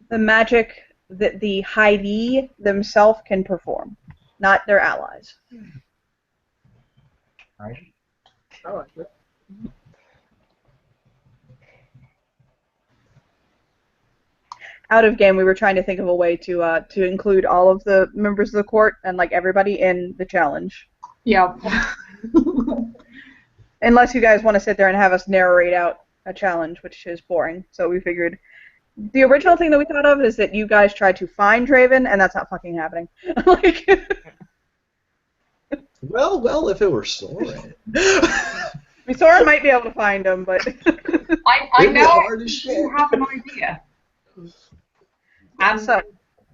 The magic that the Heidi themselves can perform, not their allies. Right? I like it. Out of game, we were trying to think of a way to include all of the members of the court and like everybody in the challenge. Yeah. Unless you guys want to sit there and have us narrate out a challenge, which is boring. So we figured the original thing that we thought of is that you guys try to find Draven, and that's not fucking happening. Like, Well, if it were Soren. Sora might be able to find him, but I It'd be now hard as do shit. have an idea. And so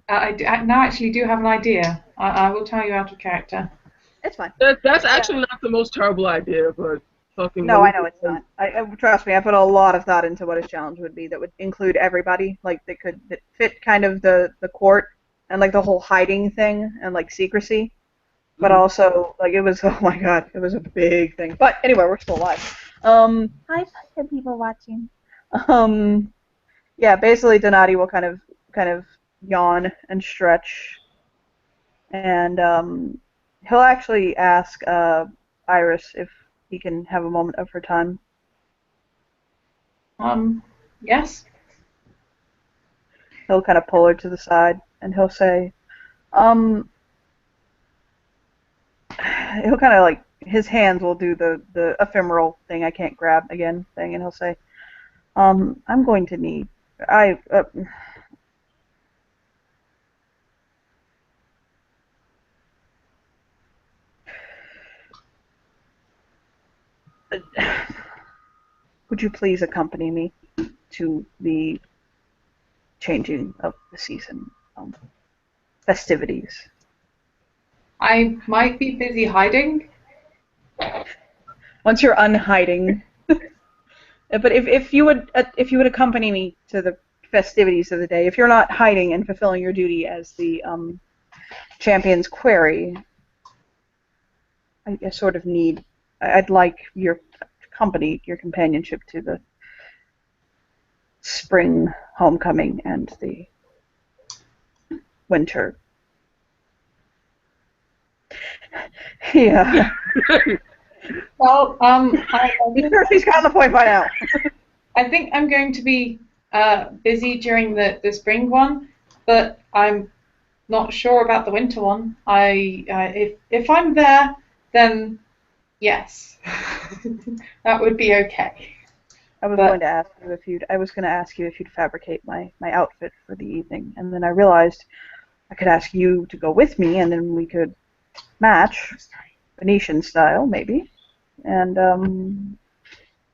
I now actually do have an idea. I will tell you out of character. it's fine. That's actually not the most terrible idea, but fucking. No, I know it's not. Trust me, I put a lot of thought into what his challenge would be that would include everybody, like that fit kind of the court and like the whole hiding thing and like secrecy, but also like it was oh my god, it was a big thing. But anyway, we're still alive. Hi, people watching. Yeah, basically Donati will kind of yawn and stretch, and he'll actually ask Iris if he can have a moment of her time. Yes. He'll kind of pull her to the side, and he'll say, he'll kind of like, his hands will do the ephemeral thing I can't grab again thing, and he'll say, I'm going to need, would you please accompany me to the changing of the season festivities? I might be busy hiding. Once you're unhiding, but if you would accompany me to the festivities of the day, if you're not hiding and fulfilling your duty as the champion's query, I sort of need. I'd like your company, your companionship to the spring homecoming and the winter. Yeah. Well, He's gotten the point by now. I think I'm going to be busy during the spring one, but I'm not sure about the winter one. If I'm there, then yes, that would be okay. I was going to ask you if you'd fabricate my outfit for the evening, and then I realized I could ask you to go with me, and then we could match Venetian style, maybe. And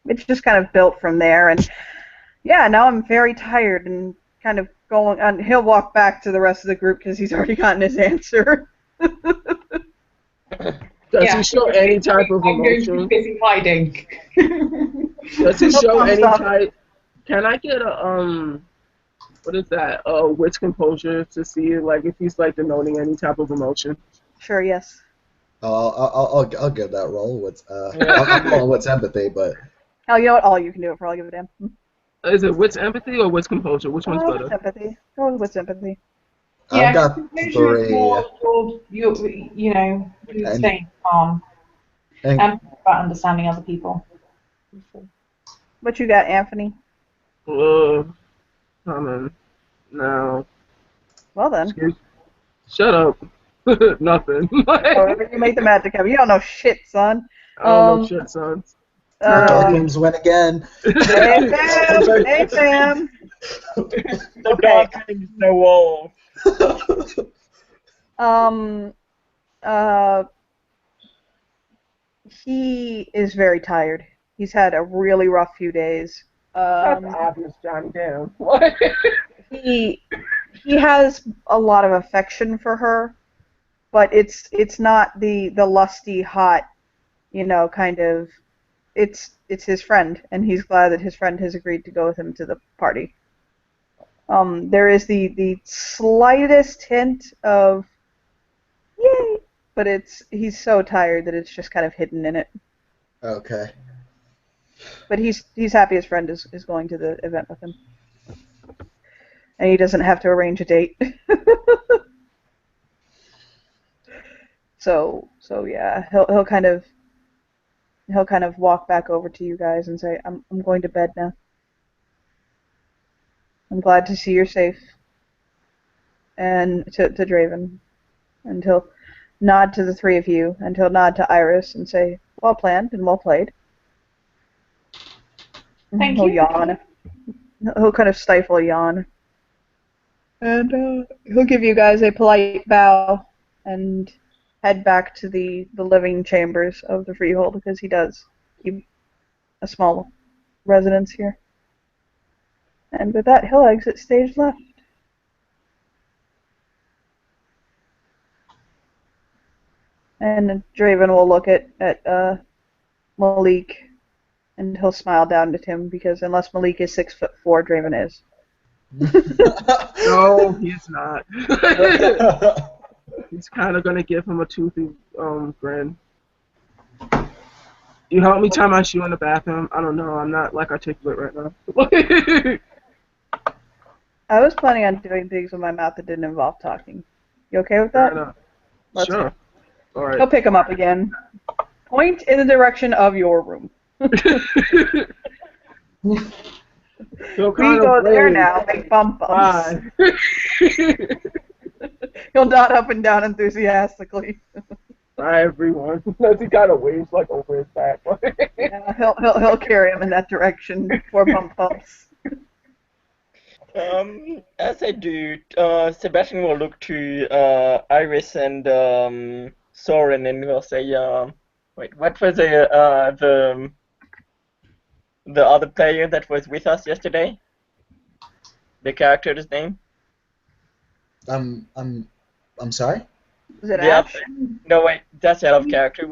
it's just kind of built from there. And yeah, now I'm very tired and kind of going. And he'll walk back to the rest of the group because he's already gotten his answer. Does Yeah. he show any type of I'm going to be emotion? busy hiding. Does he show Thumbs any up. type? Can I get a what is that? Witch composure to see like if he's like denoting any type of emotion? Sure, yes. I'll give that roll. Yeah. I'm rolling what's empathy, but Oh, you know what? All you can do it for. I'll give it to him. Is it witch empathy or witch composure? Which one's With better? sympathy. Go with sympathy. I've Yeah, got composure is 3. more you And staying calm and and about understanding other people. What you got, Anthony? Coming now. Well then. Excuse. Shut up. Nothing. Oh, you made the magic happen. You don't know shit, son. I don't know shit, son. Dark Uh, Rooms win again. hey Sam. Hey Sam. The Okay. dark things no wall. Um. Uh. He is very tired. He's had a really rough few days. That's obvious, Johnny. Damn. What? He he has a lot of affection for her, but it's not the lusty, hot, kind of. It's his friend, and he's glad that his friend has agreed to go with him to the party. There is the slightest hint of yay, but he's so tired that it's just kind of hidden in it. Okay. But he's happy his friend is going to the event with him, and he doesn't have to arrange a date. So yeah, he'll kind of walk back over to you guys and say, I'm going to bed now. I'm glad to see you're safe. And to Draven. And he'll nod to the three of you, and he'll nod to Iris and say, well planned and well played. Thank He'll you. yawn. He'll kind of stifle a yawn. And he'll give you guys a polite bow and head back to the living chambers of the Freehold, because he does keep a small residence here. And with that, he'll exit stage left. And Draven will look at Malik, and he'll smile down at him, because unless Malik is 6'4", Draven is. No, he's not. He's kind of gonna give him a toothy grin. You help me tie my shoe in the bathroom. I don't know. I'm not like articulate right now. I was planning on doing things with my mouth that didn't involve talking. You okay with Fair that? enough. Let's Sure. All He'll right. pick him up again. Point in the direction of your room. He'll We kind go of there wave. now. Make bump bumps. Bye. He'll nod up and down enthusiastically. Bye, everyone. He kind of waves like over his back. Yeah, he'll carry him in that direction for bump bumps. As I do, Sebastian will look to Iris and Soren and will say, wait, what was the other player that was with us yesterday? The character's name? I'm sorry. Is it The Ash? No, wait, that's out of character.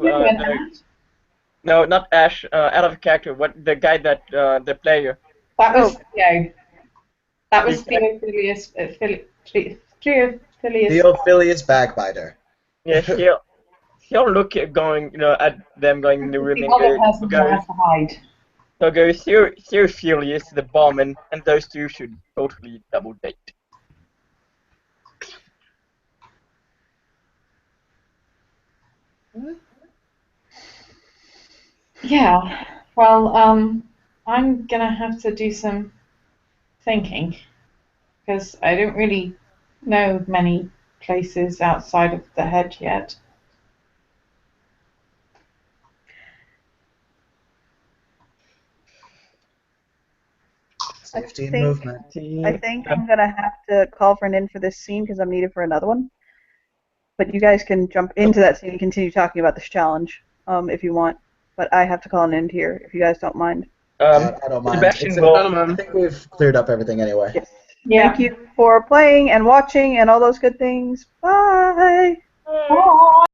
No, not Ash. Out of character. What the guy that the player? That was Oh. Theo. That was Exactly. Theophilus. Theophilus Backbiter. Yeah, he'll look at going, at them going in the room The and other person who had to hide. he'll go, Theophilus, the barman, and those two should totally double date. Yeah. Well, I'm gonna have to do some thinking because I don't really know many places outside of the head yet. Safety and think- movement. I think I'm gonna have to call for an in for this scene because I'm needed for another one. But you guys can jump into that scene and continue talking about this challenge, if you want. but I have to call an end here if you guys don't mind. I don't mind. Sebastian Except will. I think we've cleared up everything anyway. Yes. Yeah. Thank you for playing and watching and all those good things. Bye. Bye.